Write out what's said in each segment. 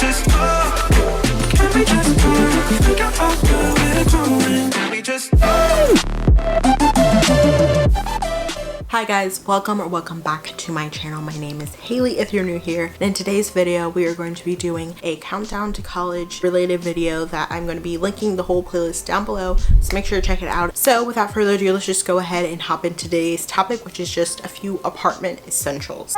just go? Can we just go? Figure out where we're going. Can we just Hi guys, welcome back to my channel. My name is Haley if you're new here. And in today's video, we are going to be doing a countdown to college related video that I'm going to be linking the whole playlist down below. So make sure to check it out. So without further ado, let's just go ahead and hop into today's topic, which is just a few apartment essentials.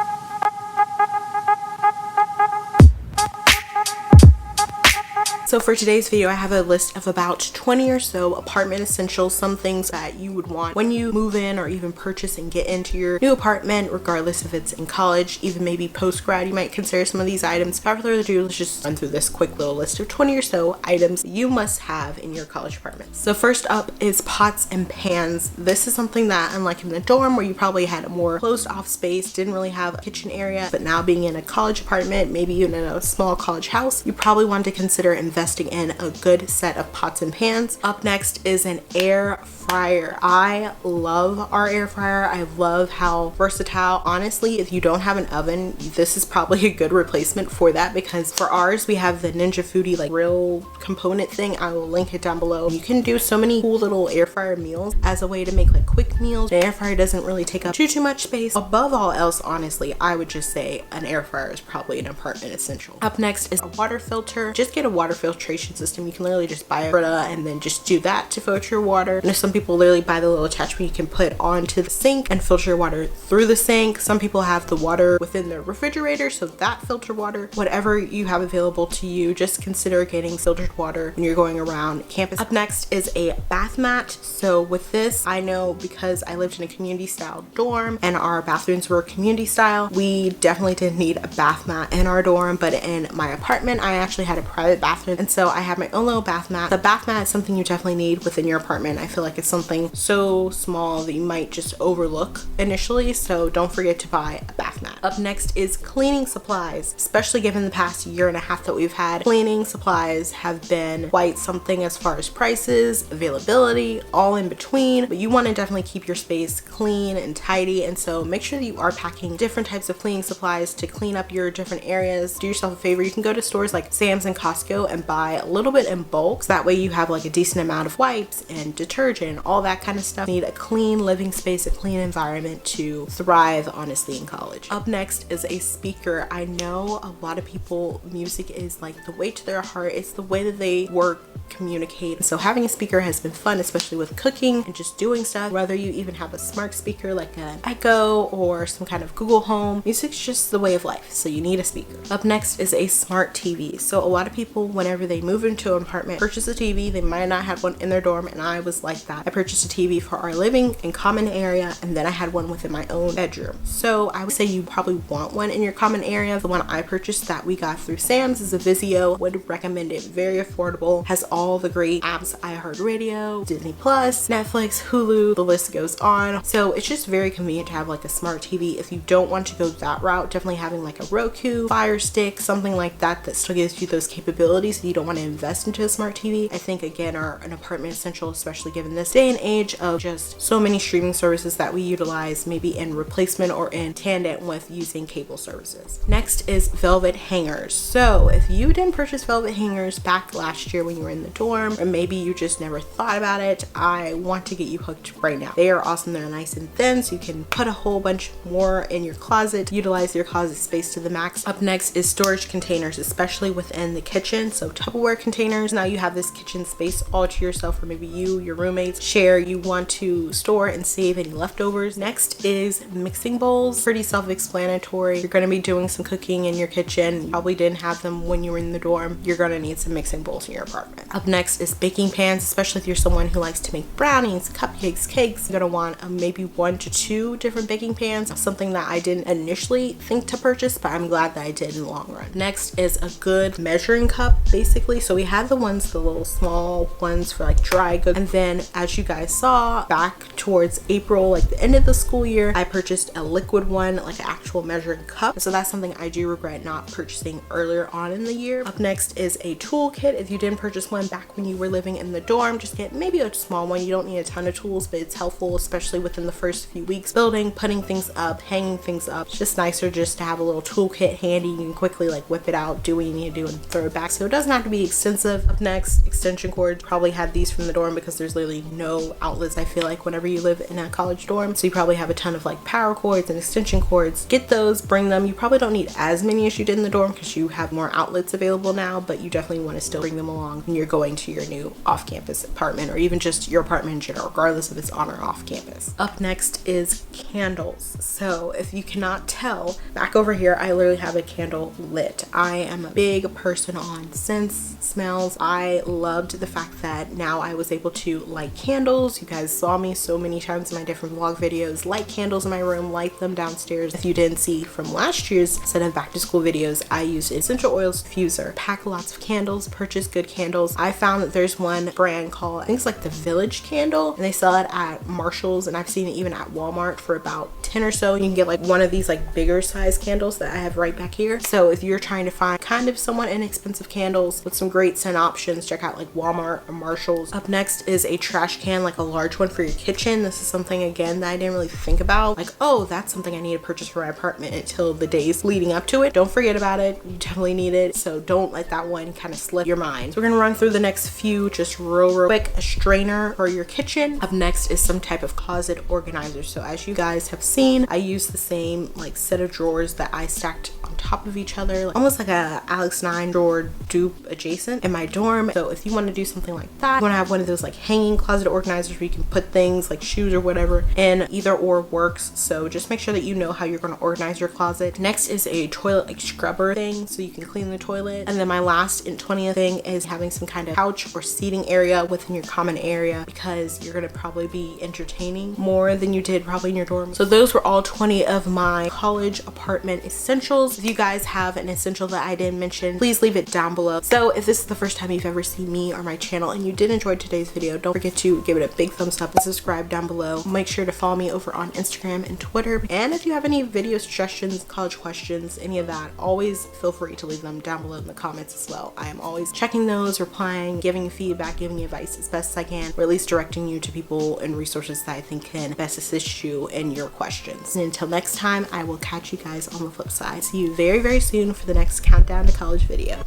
So for today's video, I have a list of about 20 or so apartment essentials, some things that you would want when you move in or even purchase and get into your new apartment, regardless if it's in college, even maybe post-grad, you might consider some of these items. Without further ado, let's just run through this quick little list of 20 or so items you must have in your college apartment. So first up is pots and pans. This is something that, unlike in the dorm where you probably had a more closed off space, didn't really have a kitchen area, but now being in a college apartment, maybe even in a small college house, you probably want to consider investing in a good set of pots and pans. Up next is an air fryer. I love our air fryer. I love how versatile. Honestly, if you don't have an oven, this is probably a good replacement for that, because for ours we have the Ninja Foodie like grill component thing. I will link it down below. You can do so many cool little air fryer meals as a way to make like quick meals. The air fryer doesn't really take up too much space. Above all else, honestly, I would just say an air fryer is probably an apartment essential. Up next is a water filter. Just get a water filtration system. You can literally just buy a Brita and then just do that to filter your water. And some people literally buy the little attachment you can put onto the sink and filter your water through the sink. Some people have the water within their refrigerator, so that filter water. Whatever you have available to you, just consider getting filtered water when you're going around campus. Up next is a bath mat. So with this, I know because I lived in a community style dorm and our bathrooms were community style, we definitely didn't need a bath mat in our dorm, but in my apartment, I actually had a private bathroom, and so I had my own little bath mat. The bath mat is something you definitely need within your apartment. I feel like it's something so small that you might just overlook initially, so don't forget to buy a bath mat. Up next is cleaning supplies. Especially given the past year and a half that we've had, cleaning supplies have been quite something as far as prices, availability, all in between, but you want to definitely keep your space clean and tidy, and so make sure that you are packing different types of cleaning supplies to clean up your different areas. Do yourself a favor, you can go to stores like Sam's and Costco and buy a little bit in bulk, so that way you have like a decent amount of wipes and detergent, all that kind of stuff. You need a clean living space, a clean environment to thrive honestly in college. Up next is a speaker. I know a lot of people, music is like the way to their heart. It's the way that they work, communicate. So having a speaker has been fun, especially with cooking and just doing stuff. Whether you even have a smart speaker like an Echo or some kind of Google Home, music's just the way of life, so you need a speaker. Up next is a smart TV. So a lot of people, whenever they move into an apartment, purchase a TV. They might not have one in their dorm, and I was like that. I purchased a TV for our living and common area, and then I had one within my own bedroom. So I would say you probably want one in your common area. The one I purchased that we got through Sam's is a Vizio. Would recommend it. Very affordable. Has all the great apps, iHeartRadio, Disney Plus, Netflix, Hulu, the list goes on. So it's just very convenient to have like a smart TV. If you don't want to go that route, definitely having like a Roku, Fire Stick, something like that that still gives you those capabilities. If you don't want to invest into a smart TV, I think again are an apartment essential, especially given this day and age of just so many streaming services that we utilize, maybe in replacement or in tandem with using cable services. Next is velvet hangers. So if you didn't purchase velvet hangers back last year when you were in the dorm, or maybe you just never thought about it, I want to get you hooked right now. They are awesome. They're nice and thin, so you can put a whole bunch more in your closet, utilize your closet space to the max. Up next is storage containers, especially within the kitchen. So Tupperware containers. Now you have this kitchen space all to yourself, or maybe you, your roommates share. You want to store and save any leftovers. Next is mixing bowls. Pretty self-explanatory. You're going to be doing some cooking in your kitchen. You probably didn't have them when you were in the dorm. You're going to need some mixing bowls in your apartment. Up next is baking pans, especially if you're someone who likes to make brownies, cupcakes, cakes. You're going to want maybe 1 to 2 different baking pans. Something that I didn't initially think to purchase, but I'm glad that I did in the long run. Next is a good measuring cup. basically. So we had the little small ones for like dry goods, and then as you guys saw back towards April, like the end of the school year, I purchased a liquid one, like an actual measuring cup. So that's something I do regret not purchasing earlier on in the year. Up next is a toolkit. If you didn't purchase one back when you were living in the dorm, just get maybe a small one. You don't need a ton of tools, but it's helpful, especially within the first few weeks building, putting things up, hanging things up. It's just nicer just to have a little toolkit handy. You can quickly like whip it out, do what you need to do, and throw it back. So it doesn't have to be extensive. Up next, extension cords. Probably had these from the dorm because there's literally no outlets, I feel like, whenever you live in a college dorm. So you probably have a ton of like power cords and extension cords. Get those, bring them. You probably don't need as many as you did in the dorm because you have more outlets available now, but you definitely want to still bring them along when you're going to your new off-campus apartment, or even just your apartment in general, regardless if it's on or off campus. Up next is candles. So if you cannot tell, back over here I literally have a candle lit. I am a big person on scents, smells. I loved the fact that now I was able to light candles. You guys saw me so many times in my different vlog videos light candles in my room, light them downstairs. If you didn't see from last year's set of back to school videos, I used essential oils diffuser, pack lots of candles, purchase good candles. I found that there's one brand called, I think it's like the Village candle, and they sell it at Marshall's, and I've seen it even at Walmart for about 10 or so. You can get like one of these like bigger size candles that I have right back here. So if you're trying to find kind of somewhat inexpensive candles with some great scent options, check out like Walmart or Marshall's. Up next is a trash can, like a large one for your kitchen. This is something again that I didn't really think about, like, oh, that's something I need to purchase for my apartment, until the days leading up to it. Don't forget about it. You definitely need it, so don't let that one kind of slip your mind. So we're gonna run through the next few just real quick. A strainer for your kitchen. Up next is some type of closet organizer. So as you guys have seen, I use the same like set of drawers that I stacked on top of each other, like, almost like a Alex 9 drawer dupe adjacent in my dorm. So if you want to do something like that, you want to have one of those like hanging closet organizers where you can put things like shoes or whatever in. Either or works, so just make sure that you know how you're going to organize your closet. Next is a toilet like scrubber thing, so you can clean the toilet. And then my last and 20th thing is having some kind of couch or seating area within your common area, because you're going to probably be entertaining more than you did probably in your dorm. So those were all 20 of my college apartment essentials. If you guys have an essential that I didn't mention, please leave it down below. So if this is the first time you've ever seen me or my channel and you did enjoy today's video, don't forget to give it a big thumbs up and subscribe down below. Make sure to follow me over on Instagram and Twitter. And if you have any video suggestions, college questions, any of that, always feel free to leave them down below in the comments as well. I am always checking those, replying, giving feedback, giving advice as best as I can, or at least directing you to people and resources that I think can best assist you in your questions. And until next time, I will catch you guys on the flip side. See you very, very soon for the next countdown to college video.